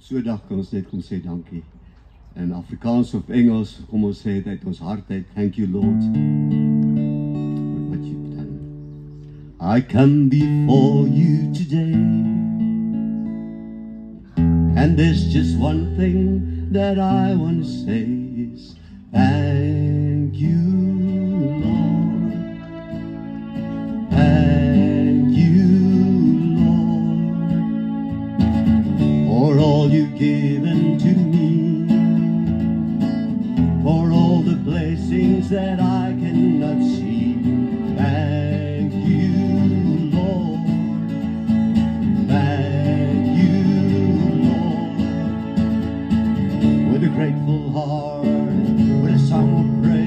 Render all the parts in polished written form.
So dag kan ons net kom sê dankie. In Afrikaans of Engels kom ons sê dit uit ons hart uit. Thank you Lord for what you've done. I come before you today, and there's just one thing that I want to say is thank you Lord. Thank you Lord for all you've given to me, for all the blessings that I cannot see. Thank you Lord. Thank you Lord. With a grateful heart, with a song of praise,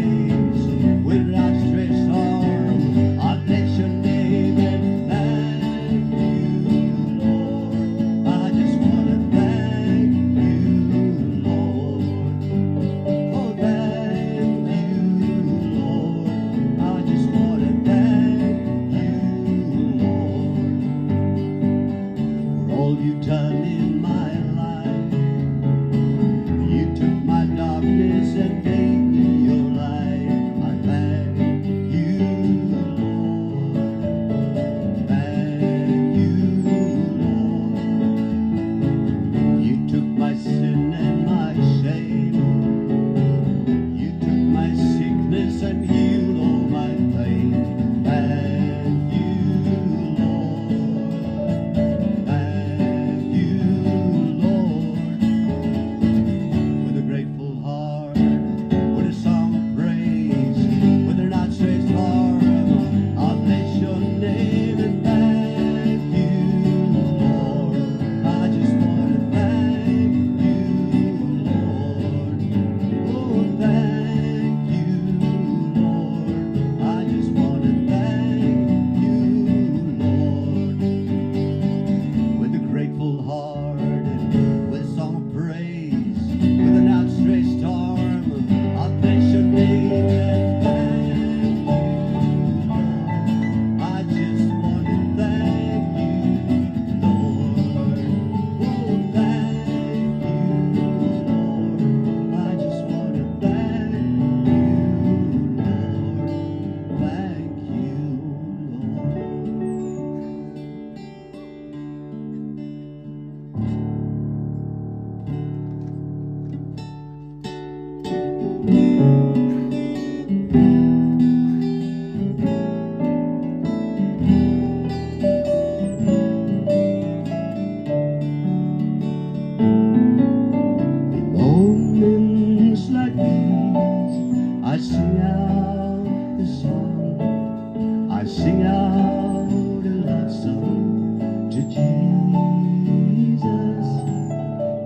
sing out a love song to Jesus.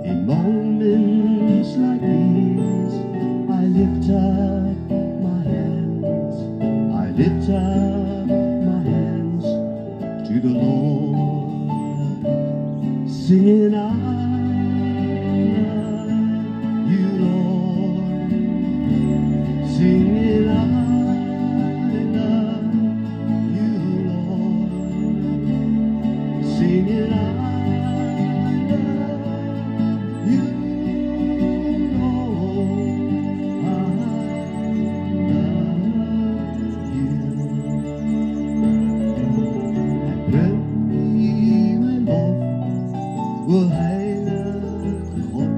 In moments like these, I lift up my hands. I lift up my hands to the Lord, singing, I love you, Lord, singing, I love you, Lord, singing, I love you, Lord, I love you. En prøv mijn lof wil heilige God,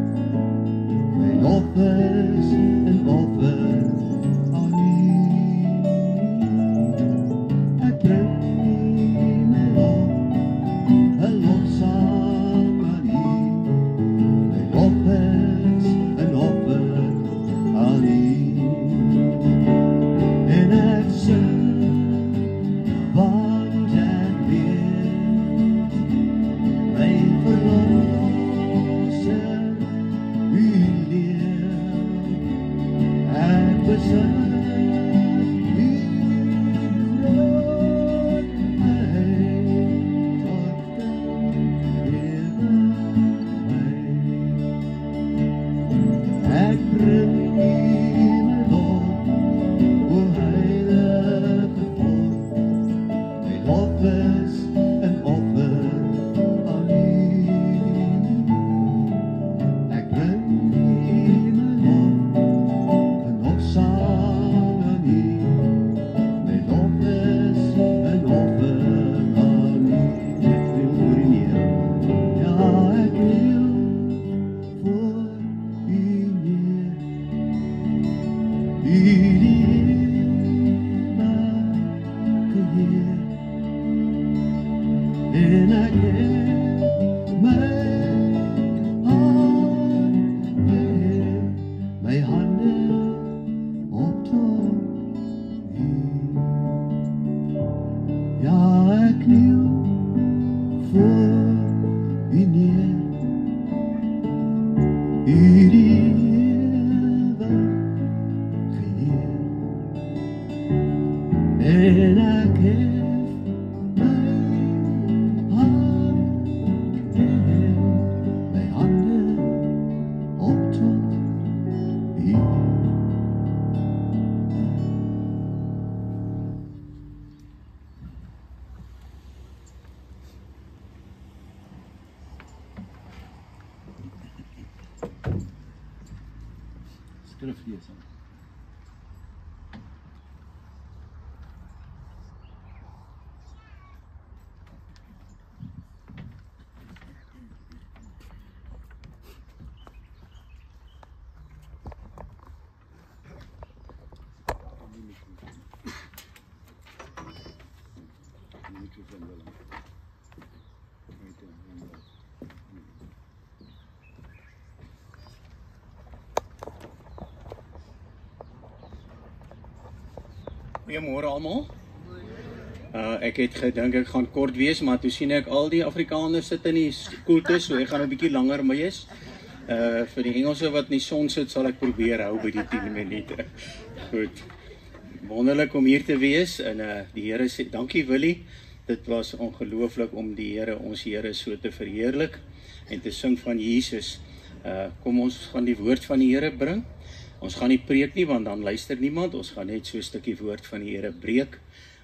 mijn offers en offer aan u. En prøv mijn lof, een lofzang aan u, mijn offers en offer aan u. En het zing, want en weer, mijn verlossen u leer. Het bezit u grootheid tot de eeuwigheid. Ik breng u mijn lof, o heilige God, mijn offers en offer aan u. Ik breng u mijn lof, een lofzang aan u, mijn offers en offer aan u. Ik wil voor u neer, ja, ik wil voor u neer. U die eeuwige Heer, en ik heb mijn handen op tot u. Ja, ik kniel voor u neer. U die eeuwige Heer, en ik heb mijn handen op tot u. Skriflesing. Goeiemôre almal. Ek het gedink ek gaan kort wees, maar toe sien ek al die Afrikaners sit in die koelte, so ek gaan 'n bietjie langer wees. Vir die Engelse wat in die son sit, sal ek probeer hou by die 10 minute. Goed. Wonderlik om hier te wees en die Here sê dankie Willie. Dit was ongelooflik om die Here, ons Here so te verheerlik en te sing van Jesus. Kom ons gaan die woord van die Here bring. Ons gaan nie preek nie, want dan luister niemand. Ons gaan net so 'n stukkie woord van die Here breek,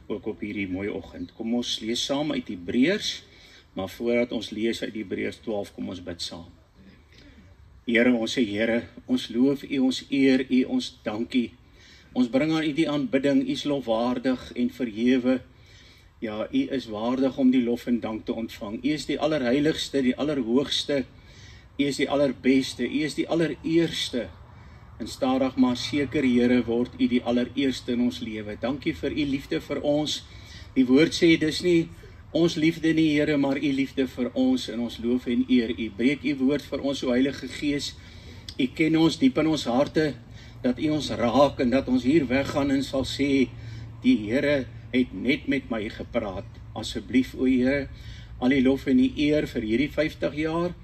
ook op hierdie mooie oggend. Kom ons lees saam uit Hebreërs, maar voordat ons lees uit Hebreërs 12, kom ons bid saam. Here, ons sê Here, ons loof U, ons eer U, ons dankie. Ons bring aan U die aanbidding, U is lofwaardig en verhewe. Ja, U is waardig om die lof en dank te ontvang. U is die allerheiligste, die allerhoogste. U is die allerbeste, U is die allereerste. En stadig maar seker, Here, word U die allereerste in ons lewe. Dankie vir U liefde vir ons. Die woord sê, dis nie ons liefde nie, Here, maar U liefde vir ons, en ons loof en eer U. Breek U woord vir ons, o Heilige Gees. U ken ons diep in ons harte, dat U ons raak, en dat ons hier weggaan en sal sê, die Here het net met my gepraat. Asseblief, o Here, al die lof en die eer vir hierdie 50 jaar,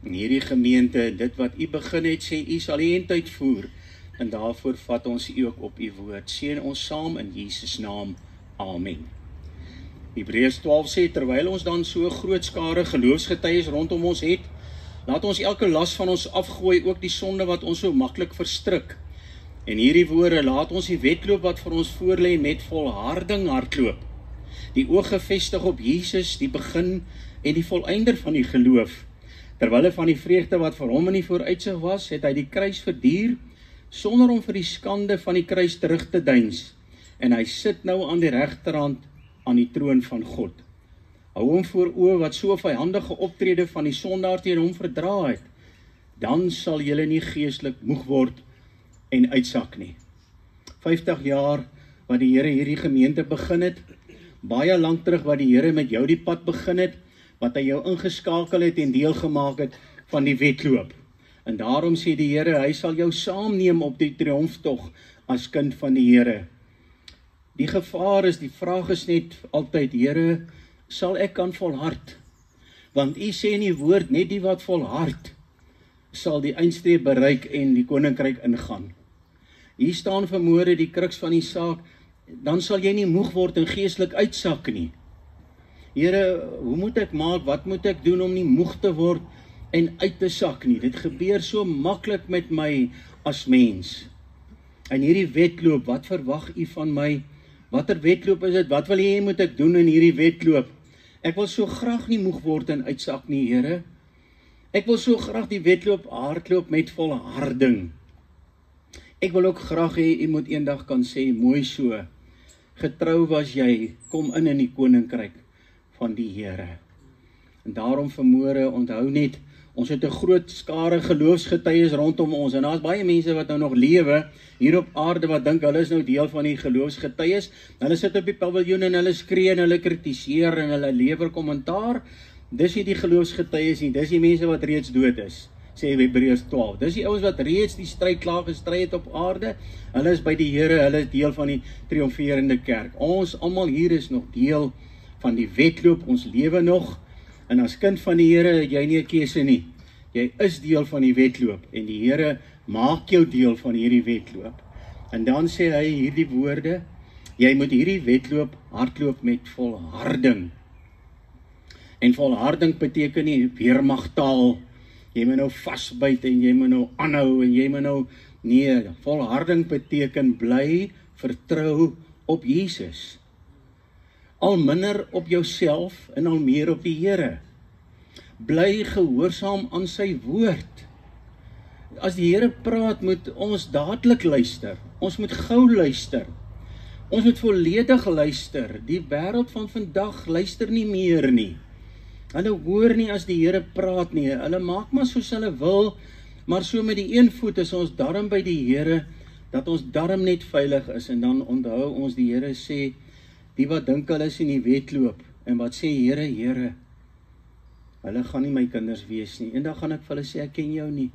en hierdie gemeente, dit wat u begin het, sê u sal die eindtyd voer, en daarvoor vat ons u ook op u woord. Seën ons saam in Jesus naam. Amen. Hebreërs 12 sê, terwyl ons dan so groot skare geloofsgetuies rondom ons het, laat ons elke las van ons afgooi, ook die sonde wat ons so maklik verstrik. En hierdie woorde, laat ons die wedloop wat vir ons voorlê met volharding hardloop. Die oog gefestig op Jesus, die begin en die volëinder van die geloof. Terwyl van die vreugde wat vir hom in die vooruitsig was, het hy die kruis verduur, sonder om vir die skande van die kruis terug te deins. En hy sit nou aan die regterhand aan die troon van God. Hou hom voor oë wat so vyhandige optrede van die sondaar teen hom verdra het. Dan sal julle nie geestelik moeg word en uitsak nie. 50 jaar wat die Here hierdie gemeente begin het, baie lank terug wat die Here met jou die pad begin het, wat hy jou ingeskakel het en deel gemaak het van die wedloop. En daarom sê die Here, hy sal jou saamneem op die triomftog as kind van die Here. Die gevaar is, die vraag is net altyd, Here, sal ek kan volhard? Want u sê in die woord, net die wat volhard, sal die eindstreep bereik en die koninkryk ingaan. Hier staan vanmôre die kruks van die saak, dan sal jy nie moeg word en geestelik uitsak nie. Here, hoe moet ek maak, wat moet ek doen om nie moeg te word en uit te sak nie? Dit gebeur so maklik met my as mens. En hierdie wedloop, wat verwag u van my? Watter wedloop is dit? Wat wil jy moet ek doen in hierdie wedloop? Ek wil so graag nie moeg word en uitsak nie, Here. Ek wil so graag die wedloop hardloop met volharding. Ek wil ook graag hê u moet eendag kan sê, mooi so, getrou was jy, kom in die koninkryk van die Here. En daarom vanmôre onthou net, ons het 'n groot skare geloofsgetuies rondom ons, en daar's baie mense wat nou nog lewe hier op aarde wat dink hulle is nou deel van die geloofsgetuies. Hulle sit op die paviljoen en hulle skree en hulle kritiseer en hulle lewer kommentaar. Dis nie die geloofsgetuies nie, dis die mense wat reeds dood is, sê Hebreërs 12. Dis die ouens wat reeds die stryd klaar gestry het op aarde. Hulle is by die Here, hulle is deel van die triomferende kerk. Ons almal hier is nog deel van die wedloop, ons lewe nog. En as kind van die Here het jy nie 'n keuse nie. Jy is deel van die wedloop en die Here maak jou deel van hierdie wedloop. En dan sê hy hierdie woorde, jy moet hierdie wedloop hardloop met volharding. En volharding beteken nie weermagtaal. Jy moet nou vasbyt en jy moet nou aanhou en jy moet nou, nee, volharding beteken bly vertrou op Jesus. Al minder op jouself en al meer op die Here. Bly gehoorsaam aan sy woord. As die Here praat, moet ons dadelik luister. Ons moet gou luister. Ons moet volledig luister. Die wêreld van vandag luister nie meer nie. Hulle hoor nie as die Here praat nie. Hulle maak maar soos hulle wil, maar so met die een voet is ons darm by die Here, dat ons darm net veilig is. En dan onthou ons die Here sê, die wat dink hulle is in die wedloop, en wat sê, Here, Here, hulle gaan nie my kinders wees nie. En dan gaan ek vir hulle sê, ek ken jou nie.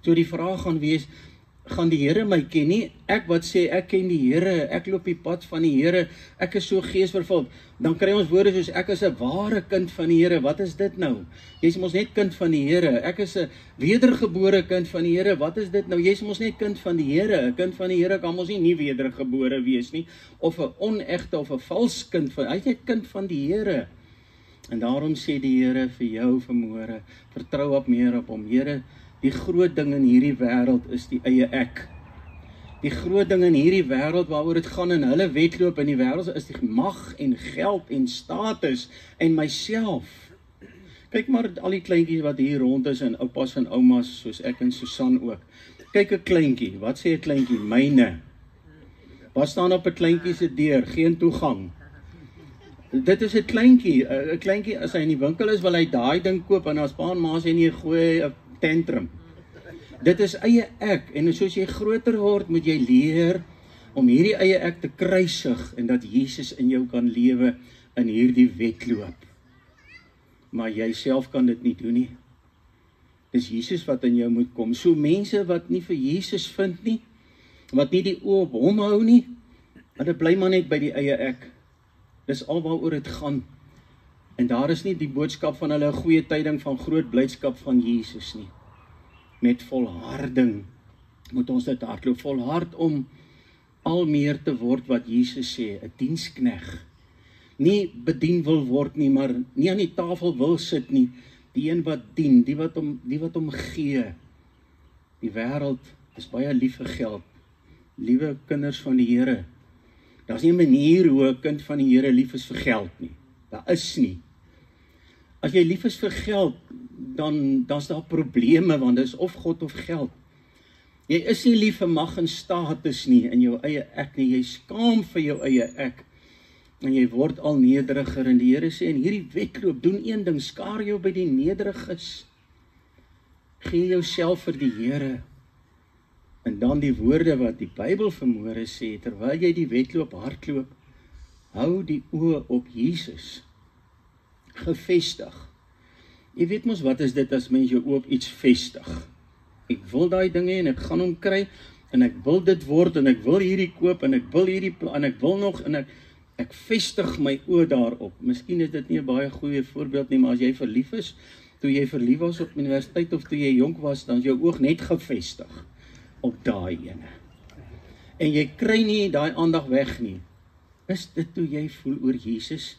So die vraag gaan wees, gaan die Here my ken nie? Ek wat sê, ek ken die Here, ek loop die pad van die Here, ek is so geesvervuld. Dan kry ons woorde soos, ek is 'n ware kind van die Here. Wat is dit nou? Jy is mos net kind van die Here. Ek is 'n wedergebore kind van die Here. Wat is dit nou? Jy is mos net kind van die Here. 'n Kind van die Here kan mos nie wedergebore wees nie, of 'n onegte of 'n vals kind van, hy is net kind van die Here. En daarom sê die Here vir jou vanmôre, vertrou op meer op hom. Here, die groot ding in hierdie wêreld is die eie ek. Die groot ding in hierdie wêreld waaroor dit gaan in hulle wedloop in die wêreld is die mag en geld en status en myself. Kyk maar al die kleintjies wat hier rond is en oupas en oumas soos ek en Susan ook. Kyk 'n kleintjie, wat sê 'n kleintjie? Myne. Wat staan op 'n kleintjie se deur? Geen toegang. Dit is 'n kleintjie. 'n Kleintjie as hy in die winkel is, wil hy daai ding koop en as pa en ma sê nee, gooi 'n tantrum. Dit is eie ek, en soos jy groter word, moet jy leer om hierdie eie ek te kruisig en dat Jesus in jou kan lewe in hierdie wedloop. Maar jy self kan dit nie doen nie. Dis Jesus wat in jou moet kom. So mense wat nie vir Jesus vind nie, wat nie die oë op hom hou nie, hulle bly maar net by die eie ek. Dis alwaaroor dit gaan. En daar is nie die boodskap van hulle goeie tyding van groot blydskap van Jesus nie. Met volharding moet ons dit hardloop, volhard om al meer te word wat Jesus sê, 'n dienskneg. Nie bedien wil word nie, maar nie aan die tafel wil sit nie, die een wat dien, die wat hom gee. Die wêreld is baie lief vir geld. Liewe kinders van die Here, daar's nie 'n manier hoe 'n kind van die Here lief is vir geld nie. Daar is nie. As jy lief is vir geld, dan's daar probleme, want dit is of God of geld. Jy is nie lief vir mag en status nie, in jou eie ek nie, jy skaam vir jou eie ek, en jy word al nederiger, en die Here sê, in hierdie wedloop, doen een ding, skaar jou by die nederiges, gee jouself vir die Here, en dan die woorde wat die Bybel vanmôre sê, terwyl jy die wedloop hardloop, hou die oë op Jesus, gevestig. Jy weet mos wat is dit as mens jou oë op iets vestig? Ek wil daai dinge en ek gaan hom kry, en ek wil dit word, en ek wil hierdie koop, en ek wil hierdie, en ek wil nog, en ek vestig my oë daarop. Miskien is dit nie 'n baie goeie voorbeeld nie, maar as jy verlief is, toe jy verlief was op universiteit, of toe jy jonk was, dan is jou oog net gevestig op daai ene. En jy kry nie daai aandag weg nie. Is dit hoe jy voel oor Jesus?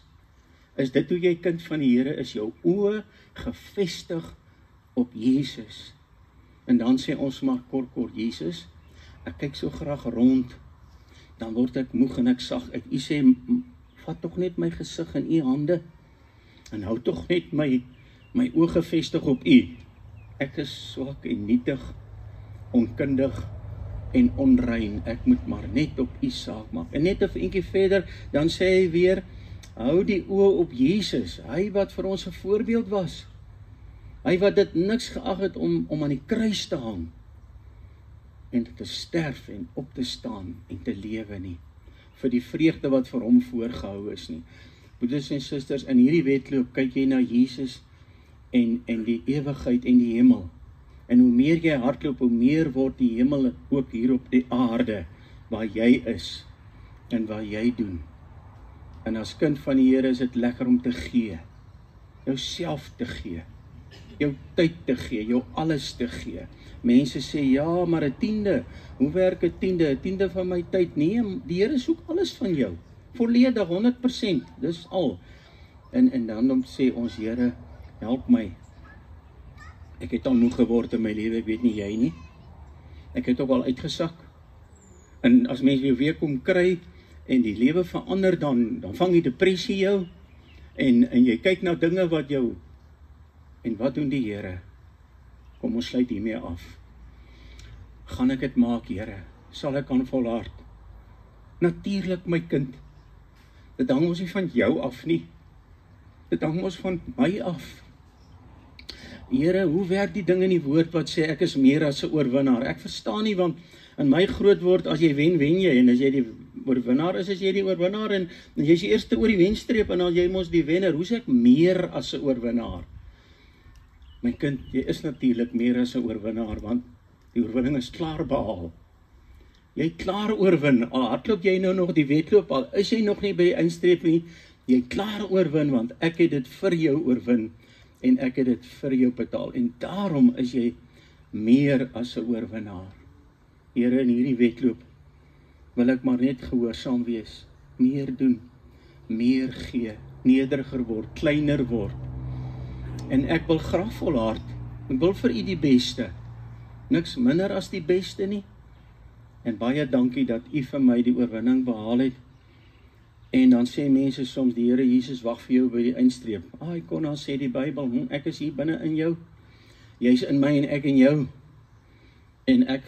Is dit hoe jy kind van die Here is, jou oë gevestig op Jesus? En dan sê ons maar kort, Jesus, ek kyk so graag rond, dan word ek moeg en ek sag uit. U sê, vat tog net my gesig in u hande, en hou tog net my oë gevestig op u. Ek is swak en nietig, onkundig en onrein, ek moet maar net op u saak maak. En net 'n eentjie verder, dan sê hy weer, hou die oë op Jesus, hy wat vir ons 'n voorbeeld was. Hy wat dit niks geag het om aan die kruis te hang, en te sterf en op te staan en te lewe nie, vir die vreugde wat vir hom voorgehou is nie. Broeders en susters, in hierdie wedloop kyk jy na Jesus en die ewigheid en die hemel. En hoe meer jy hardloop, hoe meer word die hemel ook hier op die aarde, waar jy is en waar jy doen. En as kind van die Here is dit lekker om te gee, jouself te gee, jou tyd te gee, jou alles te gee. Mense sê, ja, maar 'n tiende, hoe werk 'n tiende? 'n Tiende van my tyd, nee, die Here soek alles van jou, volledig, 100%, dis al. En dan sê ons, Here, help my. Ek het al moeg geword in my lewe, ek weet nie jy nie. Ek het ook al uitgesak. En as mense jou weer kom kry, en die lewe verander, dan vang die depressie jou, en jy kyk na dinge wat jou, en wat doen die Here? Kom ons sluit hiermee af. Gaan ek dit maak, Here? Sal ek aan volhard? Natuurlik, my kind. Dit hang ons nie van jou af nie. Dit hang ons van my af. Here, hoe werk die ding in die woord wat sê, ek is meer as 'n oorwinnaar? Ek verstaan nie, want in my groot word, as jy wen, wen jy, en as jy die oorwinnaar is, as jy die oorwinnaar, en jy is die eerste oor die wenstreep, en dan jy mos die wenner. Hoe sê ek meer as 'n oorwinnaar? My kind, jy is natuurlik meer as 'n oorwinnaar, want die oorwinning is klaar behaal. Jy klaar oorwin, al hardloop jy nou nog die wedloop, al is jy nog nie by die eindstreep nie, jy klaar oorwin, want ek het dit vir jou oorwin, en ek het dit vir jou betaal, en daarom is jy meer as 'n oorwinnaar. Here, in hierdie wedloop wil ek maar net gehoorsaam wees, meer doen, meer gee, nederiger word, kleiner word. En ek wil graag volhard, ek wil vir u die beste, niks minder as die beste nie. En baie dankie dat u vir my die oorwinning behaal het. En dan sê mense soms, die Here Jesus wag vir jou by die eindstreep. Kon dan sê die Bybel, ek is hier binne in jou, jy's in my en ek in jou, en ek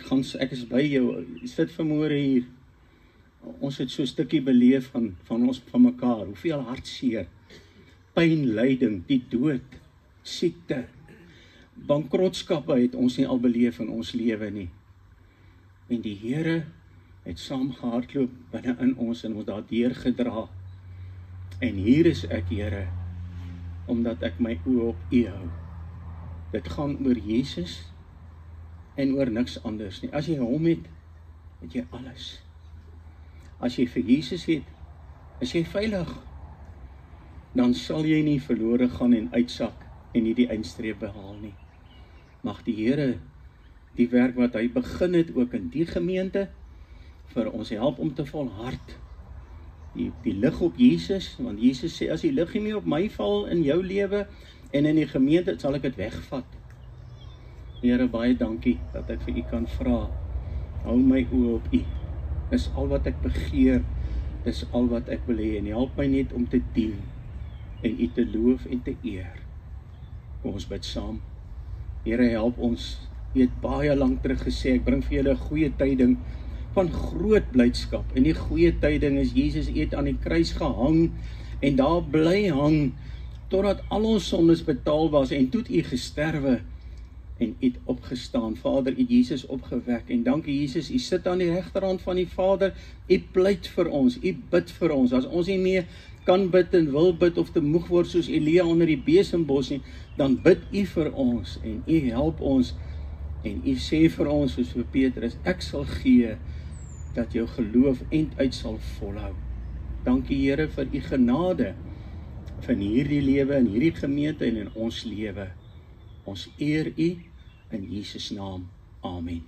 is by jou, sit vanmôre hier, ons het so 'n stukkie beleef van ons van mekaar, hoeveel hartseer, pyn, lyding, die dood, siekte, bankrotskappe het ons nie al beleef in ons lewe nie. En die Here het saam gehardloop binne in ons en ons daardeur gedra. En hier is ek, Here, omdat ek my oë op U hou. Dit gaan oor Jesus en oor niks anders nie. As jy hom het, het jy alles. As jy vir Jesus het, is jy veilig. dan sal jy nie verlore gaan en uitsak en nie die eindstreep behaal nie. Mag die Here die werk wat hy begin het ook in die gemeente vir ons help om te volhard. Die lig op Jesus, want Jesus sê as die lig nie meer op my val in jou lewe en in die gemeente, sal ek dit wegvat. Here, baie dankie dat ek vir u kan vra. Hou my oë op u. Dis al wat ek begeer, dis al wat ek wil hê, en help my net om te dien en u te loof en te eer. Kom ons bid saam. Here, help ons. U het baie lank terug gesê, ek bring vir julle 'n goeie tyding van groot blydskap. En die goeie tyding is Jesus het aan die kruis gehang en daar bly hang totdat al ons sondes betaal was, en toe het u gesterwe en u het opgestaan. Vader, u het Jesus opgewek, en dankie Jesus, u sit aan die regterhand van die Vader, u pleit vir ons, u bid vir ons. As ons nie meer kan bid en wil bid of te moeg word soos Elia onder die besembos nie, dan bid u vir ons en u help ons. En u sê vir ons, soos vir Petrus, ek sal gee dat jou geloof end uit sal volhou. Dankie Here vir u genade van hierdie lewe, in hierdie gemeente en in ons lewe. Ons eer u in Jesus naam. Amen.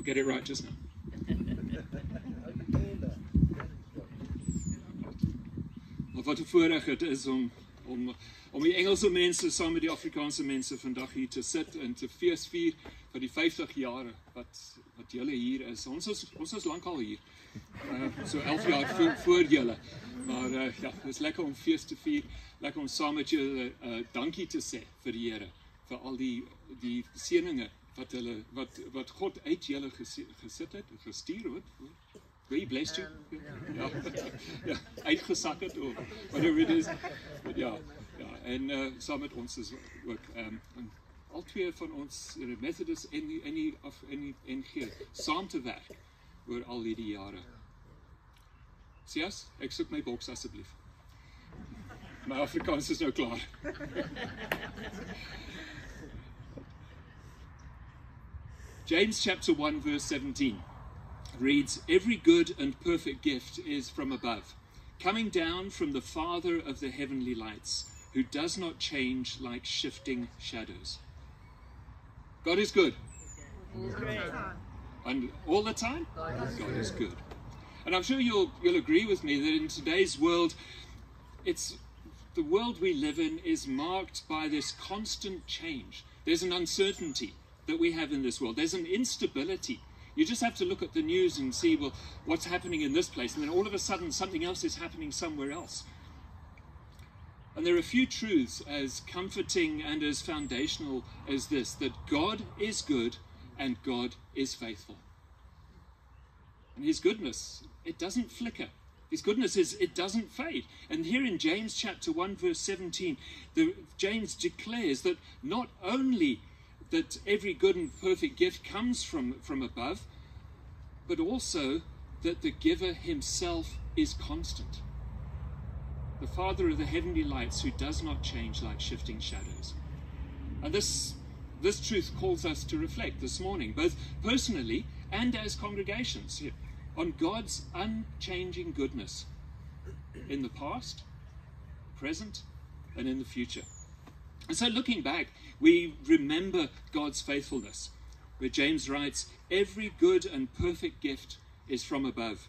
Get it right just now. Wat 'n voorreg dit is om die Engelse mense saam met die Afrikaanse mense vandag hier te sit en te feesvier vir die 50 jare wat julle hier is. Ons is lankal hier. So 11 jaar voor julle. Maar ja, dit is lekker om fees te vier, lekker om saam met julle dankie te sê vir die Here, vir al die seëninge wat God uit julle gesit het, gestuur het. He blessed you. Ja, uitgesak het of whatever it is. Ja, en saam met ons is ook al twee van ons Methodist en die NG saam te werk oor al die jare. Sias, ek soek my boks asseblief. My Afrikaans is nou klaar. James chapter 1 verse 17 reads, "Every good and perfect gift is from above, coming down from the Father of the heavenly lights, who does not change like shifting shadows." God is good. And all the time, God is good. And I'm sure you'll agree with me that in today's world, the world we live in is marked by this constant change. There's an uncertainty that we have in this world. There's an instability. You just have to look at the news and see, well, what's happening in this place, and then all of a sudden something else is happening somewhere else. And there are a few truths as comforting and as foundational as this, that God is good and God is faithful. And his goodness, it doesn't flicker. His goodness it doesn't fade. And here in James chapter 1 verse 17, James declares that not only that every good and perfect gift comes from above, but also that the giver himself is constant. The Father of the heavenly lights, who does not change like shifting shadows. And this truth calls us to reflect this morning, both personally and as congregations, on God's unchanging goodness in the past, present, and in the future. And so looking back, we remember God's faithfulness, where James writes, "Every good and perfect gift is from above."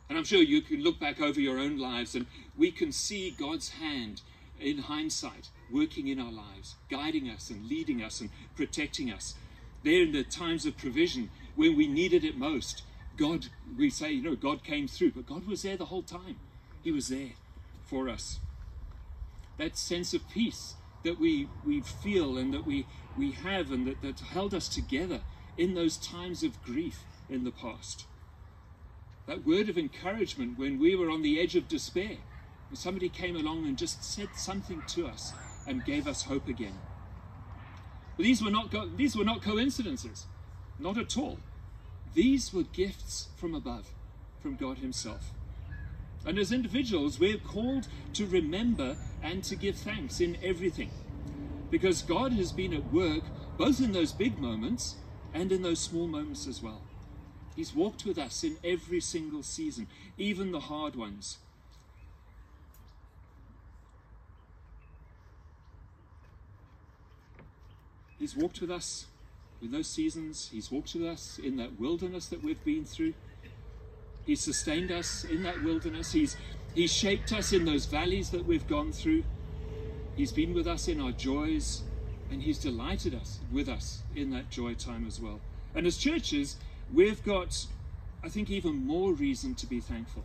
And I'm sure you can look back over your own lives and we can see God's hand in hindsight working in our lives, guiding us and leading us and protecting us. There in the times of provision, when we needed it most, we say, God came through, but God was there the whole time. He was there for us. That sense of peace that we feel and that we we have and that held us together in those times of grief in the past. That word of encouragement when we were on the edge of despair, when somebody came along and just said something to us and gave us hope again. But these were not coincidences, not at all. These were gifts from above, from God himself. And as individuals, we're called to remember and to give thanks in everything, because God has been at work both in those big moments and in those small moments as well. He's walked with us in every single season, even the hard ones. He's walked with us in those seasons. He's walked with us in that wilderness that we've been through. He's sustained us in that wilderness. He's shaped us in those valleys that we've gone through. He's been with us in our joys, and he's delighted us with us in that joy time as well. And as churches, we've got, I think, even more reason to be thankful.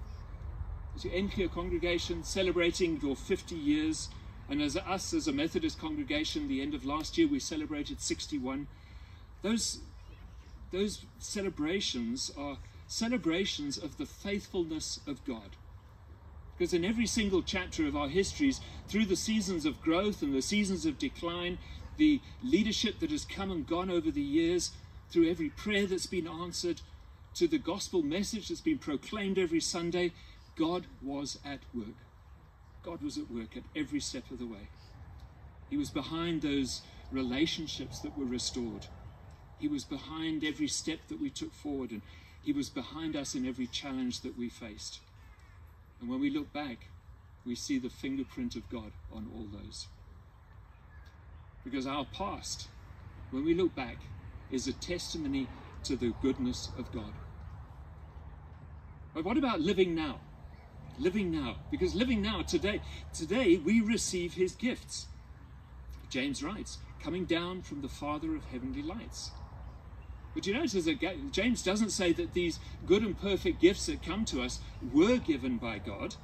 As your Enkler congregation celebrating your 50 years, and as us as a Methodist congregation, the end of last year we celebrated 61. Those celebrations are celebrations of the faithfulness of God. Because in every single chapter of our histories, through the seasons of growth and the seasons of decline, the leadership that has come and gone over the years, through every prayer that's been answered, to the gospel message that's been proclaimed every Sunday, God was at work. God was at work at every step of the way. He was behind those relationships that were restored. He was behind every step that we took forward, and he was behind us in every challenge that we faced. And when we look back, we see the fingerprint of God on all those. Because our past, when we look back, is a testimony to the goodness of God. But what about living now? Living now. Because living now, today we receive his gifts. James writes, coming down from the Father of heavenly lights. But you notice that James doesn't say that these good and perfect gifts that come to us were given by God.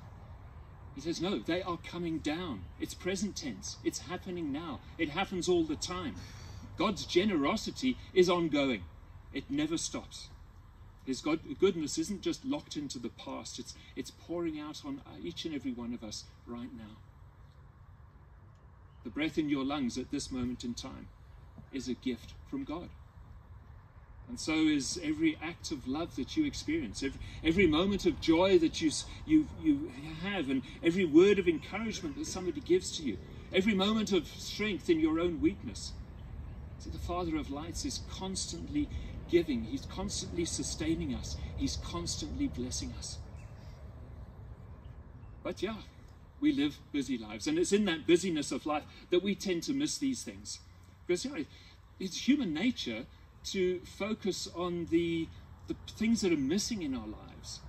He says, no, they are coming down. It's present tense. It's happening now. It happens all the time. God's generosity is ongoing. It never stops. His goodness isn't just locked into the past. It's pouring out on each and every one of us right now. The breath in your lungs at this moment in time is a gift from God. And so is every act of love that you experience, every moment of joy that you have, and every word of encouragement that somebody gives to you, every moment of strength in your own weakness. So the Father of lights is constantly giving. He's constantly sustaining us. He's constantly blessing us. But yeah, we live busy lives, and it's in that busyness of life that we tend to miss these things. Because it's human nature to focus on the things that are missing in our lives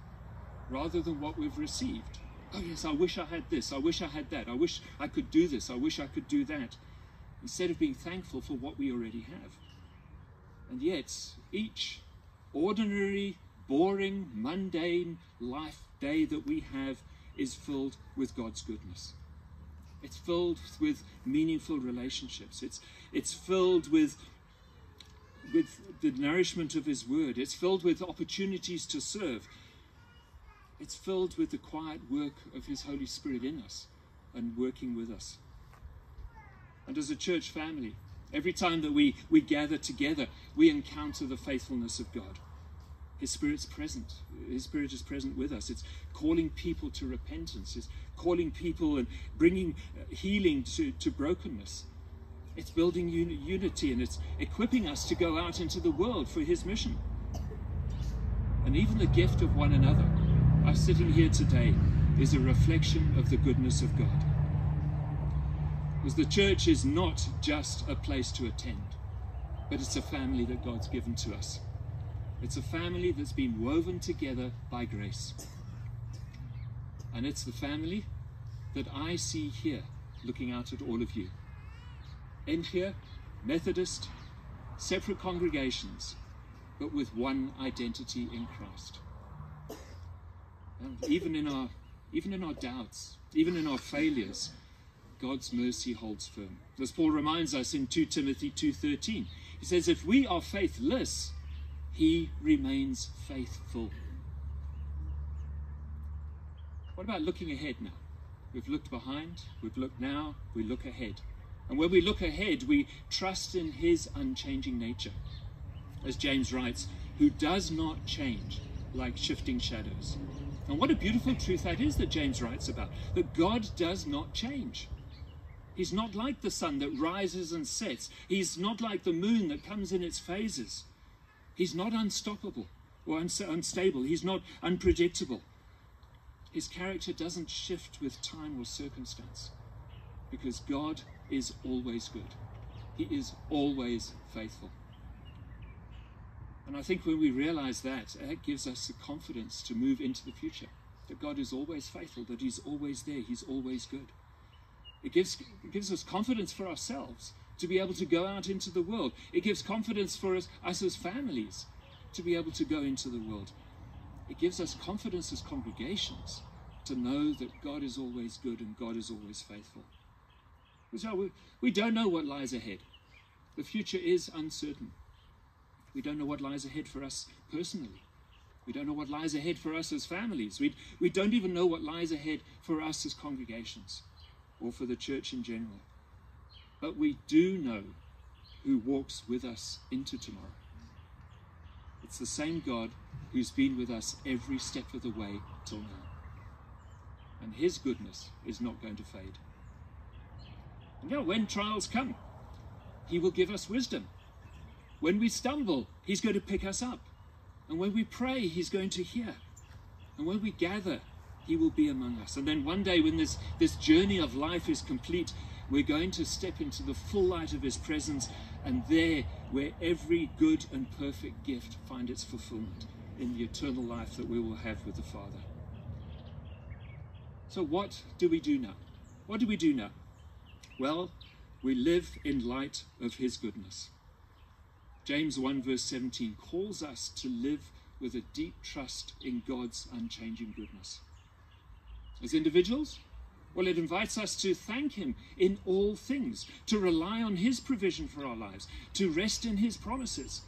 rather than what we've received. Oh yes, I wish I had this, I wish I had that, I wish I could do this, I wish I could do that, instead of being thankful for what we already have. And yet, each ordinary, boring, mundane life day that we have is filled with God's goodness. It's filled with meaningful relationships. It's filled with the nourishment of his word. It's filled with opportunities to serve. It's filled with the quiet work of his Holy Spirit in us and working with us. And as a church family, every time that we gather together, we encounter the faithfulness of God. His Spirit's present. His Spirit is present with us. It's calling people to repentance. It's calling people and bringing healing to brokenness. It's building unity, and it's equipping us to go out into the world for his mission. And even the gift of one another, us sitting here today, is a reflection of the goodness of God. Because the church is not just a place to attend, but it's a family that God's given to us. It's a family that's been woven together by grace. And it's the family that I see here, looking out at all of you. Enkler, Methodist, separate congregations, but with one identity in Christ. And even in our doubts, even in our failures, God's mercy holds firm. As Paul reminds us in 2 Timothy 2:13, he says, if we are faithless, he remains faithful. What about looking ahead now? We've looked behind, we've looked now, we look ahead. And when we look ahead, we trust in his unchanging nature. As James writes, who does not change like shifting shadows. And what a beautiful truth that is that James writes about, that God does not change. He's not like the sun that rises and sets. He's not like the moon that comes in its phases. He's not unstoppable or unstable. He's not unpredictable. His character doesn't shift with time or circumstance, because God is always good. He is always faithful. And I think when we realize that, it gives us the confidence to move into the future, that God is always faithful, that he's always there, he's always good. It gives us confidence for ourselves to be able to go out into the world. It gives confidence for us as families to be able to go into the world. It gives us confidence as congregations to know that God is always good and God is always faithful. So we don't know what lies ahead. The future is uncertain. We don't know what lies ahead for us personally. We don't know what lies ahead for us as families. We don't even know what lies ahead for us as congregations or for the church in general. But we do know who walks with us into tomorrow. It's the same God who's been with us every step of the way till now. And his goodness is not going to fade. And when trials come, he will give us wisdom. When we stumble, he's going to pick us up. And when we pray, he's going to hear. And when we gather, he will be among us. And then one day when this journey of life is complete, we're going to step into the full light of his presence, and there where every good and perfect gift find its fulfillment in the eternal life that we will have with the Father. So what do we do now? What do we do now? Well, we live in light of his goodness. James 1 verse 17 calls us to live with a deep trust in God's unchanging goodness. As individuals, well, it invites us to thank him in all things, to rely on his provision for our lives, to rest in his promises,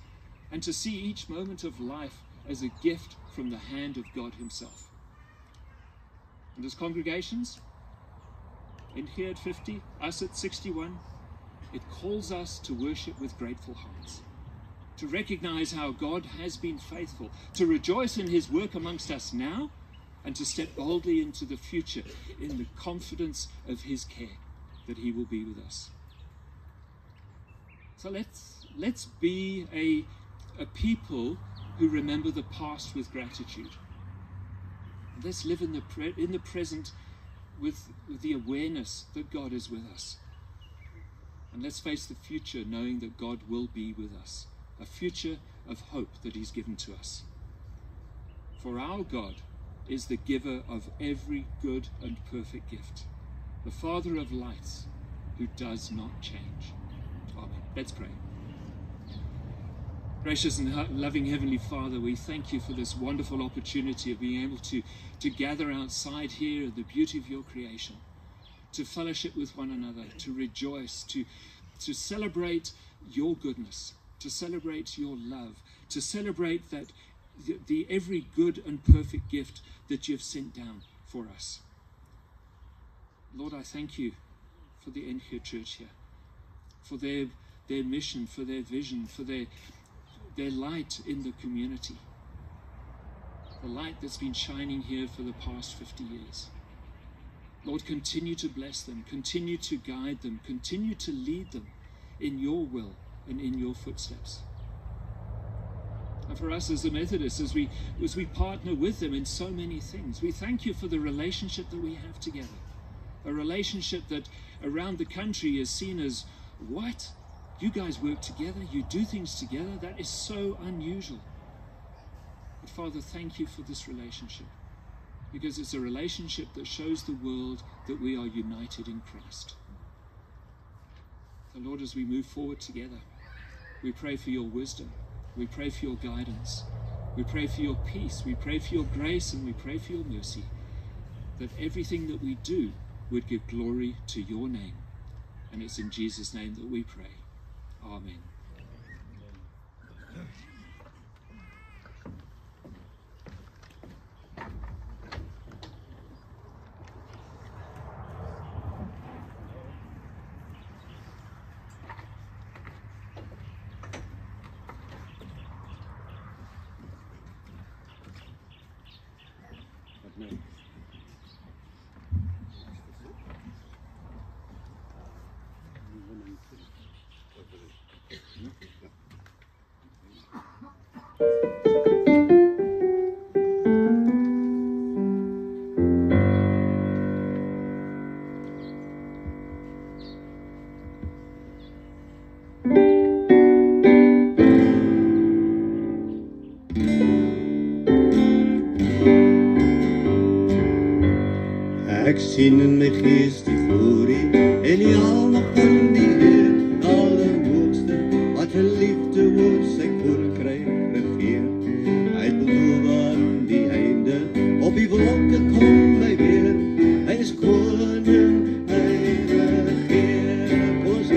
and to see each moment of life as a gift from the hand of God himself. And as congregations, in here at 50, us at 61, it calls us to worship with grateful hearts, to recognize how God has been faithful, to rejoice in his work amongst us now, and to step boldly into the future in the confidence of his care, that he will be with us. So let's be a people who remember the past with gratitude. Let's live in the present with the awareness that God is with us. And let's face the future knowing that God will be with us, a future of hope that he's given to us. For our God is the giver of every good and perfect gift, the Father of lights who does not change. Amen. Let's pray. Gracious and loving Heavenly Father, we thank you for this wonderful opportunity of being able to gather outside here in the beauty of your creation, to fellowship with one another, to rejoice, to celebrate your goodness, to celebrate your love, to celebrate that the every good and perfect gift that you've sent down for us. Lord, I thank you for the Enchia Church here, for their mission, for their vision, for their light in the community, the light that's been shining here for the past 50 years. Lord, continue to bless them, continue to guide them, continue to lead them in your will and in your footsteps. And for us as the Methodists, as we partner with them in so many things, we thank you for the relationship that we have together. A relationship that around the country is seen as, what? You guys work together, you do things together? That is so unusual. But Father, thank you for this relationship, because it's a relationship that shows the world that we are united in Christ. So Lord, as we move forward together, we pray for your wisdom, we pray for your guidance, we pray for your peace, we pray for your grace, and we pray for your mercy, that everything that we do would give glory to your name. And it's in Jesus' name that we pray. Amen. Ek sien in my gees die glorie en die almag van die Heer, Allerhoogste, wat 'n liefde oor sy koninkryk regeer. Hy het beloof aan die einde, op die wolke kom hy weer. Hy is koning, hy regeer. Kom ons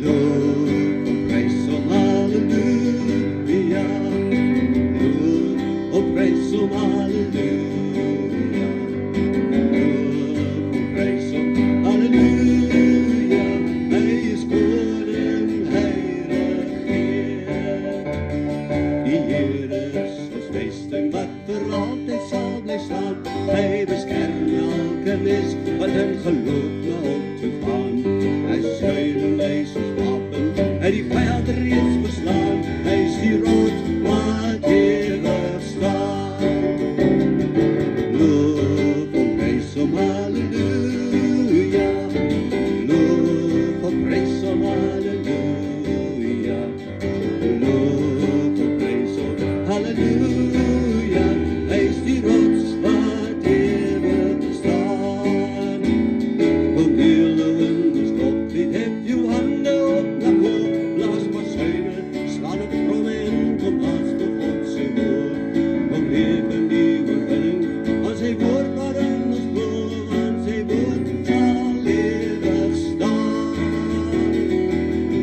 loof en prys hom, halleluja. Loof en prys hom, halleluja. Hy beskerm elke mens wat in geloof na hom toe gaan. Hy skuil en hy is ons wapen, hy die vyand reeds beslaan. Hy is die rots wat ewig staan. Loof en prys hom, halleluja. Loof en prys hom, halleluja. Loof en prys hom, halleluja. Hy is die rots wat ewig staan. Kom hele winders op, hef jou hande op na God. Blaas maar syne, slaan op tromme en kom laat tot God sy woord. Kom leef in die oorwinning, aan sy woord waarin ons glo, aan sy woord sal ewig staan.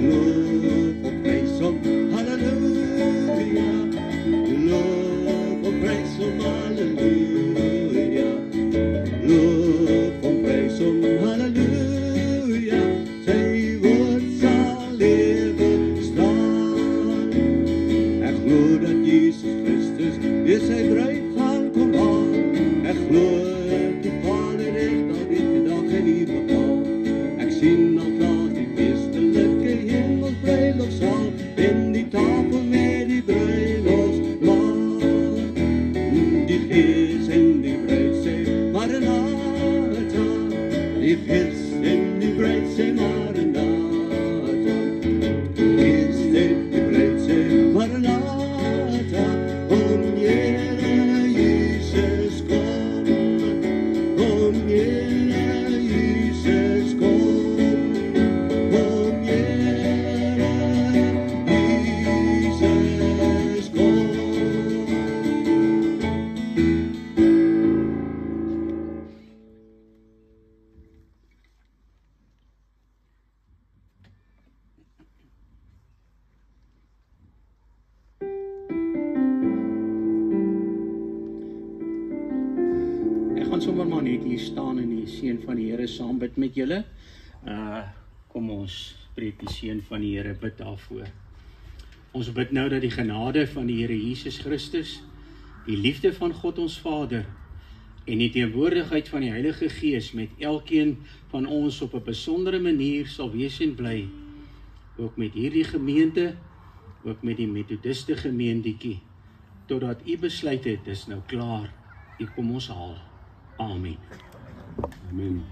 Loof en prys hom, halleluja. Loof en prys hom, halleluja. Loof en prys hom, halleluja. Sy woord sal ewig staan. Ek glo dat Jesus Christus weer sy bruid gaan kom haal. Ek glo die Vader het al die dag en uur bepaal. Ek sien al klaar die feestelike hemelsbruilofsaal en die tafel met die bruilofsmaal. Die gees en die bruid sê, Maranatha. Die gees en die bruid sê, Maranatha. Gees en die bruid sê, Maranatha. Kom Here Jesus, kom. Kom Here Jesus, kom. Kom Here Jesus, kom. Ek gaan sommer maar net hier staan en die seën van die Here saam bid met julle. Kom ons spreek die seën van die Here, bid daarvoor. Ons bid nou dat die genade van die Here Jesus Christus, die liefde van God ons Vader en die teenwoordigheid van die Heilige Gees met elkeen van ons op 'n besondere manier sal wees en bly, ook met hierdie gemeente, ook met die Methodiste gemeentjie, totdat u besluit het, dis nou klaar, u kom ons haal. Amen. Amen.